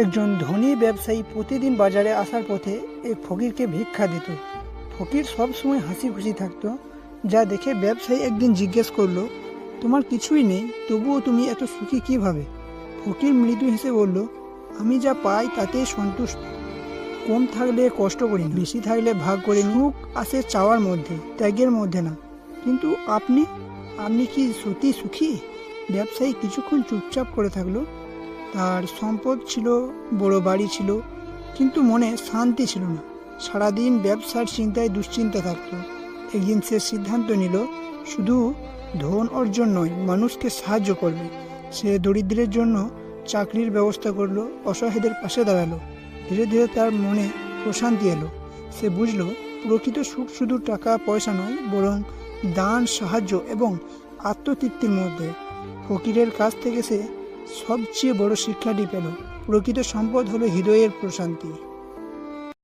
একজন ধনী ব্যবসায়ী প্রতিদিন বাজারে আসার পথে এক ফকিরকে ভিক্ষা দিত। ফকির সব সময় হাসি খুশি থাকতো, যা দেখে ব্যবসায়ী একদিন জিজ্ঞেস করলো, তোমার কিছুই নেই, তবুও তুমি এত সুখী কিভাবে? ফকির মৃদু হেসে বলল, আমি যা পাই তাতেই সন্তুষ্ট। কম থাকলে কষ্ট করি না, বেশি থাকলে ভাগ করে নিই। সুখ আসে চাওয়ার মধ্যে, ত্যাগের মধ্যে না। কিন্তু আপনি আপনি কি সত্যি সুখী? ব্যবসায়ী কিছুক্ষণ চুপচাপ করে থাকলো। তার সম্পদ ছিল, বড় বাড়ি ছিল, কিন্তু মনে শান্তি ছিল না। সারাদিন ব্যবসার চিন্তায় দুশ্চিন্তা থাকতো। একদিন সে সিদ্ধান্ত নিল, শুধু ধন অর্জন নয়, মানুষকে সাহায্য করবে। সে দরিদ্রের জন্য চাকরির ব্যবস্থা করলো, অসহায়দের পাশে দাঁড়ালো। ধীরে ধীরে তার মনে প্রশান্তি এলো। সে বুঝলো, প্রকৃত সুখ শুধু টাকা পয়সা নয়, বরং দান, সাহায্য এবং আত্মতৃপ্তির মধ্যে। ফকিরের কাছ থেকে সে সবচেয়ে বড় শিক্ষাটি পেল, প্রকৃত সম্পদ হলো হৃদয়ের প্রশান্তি।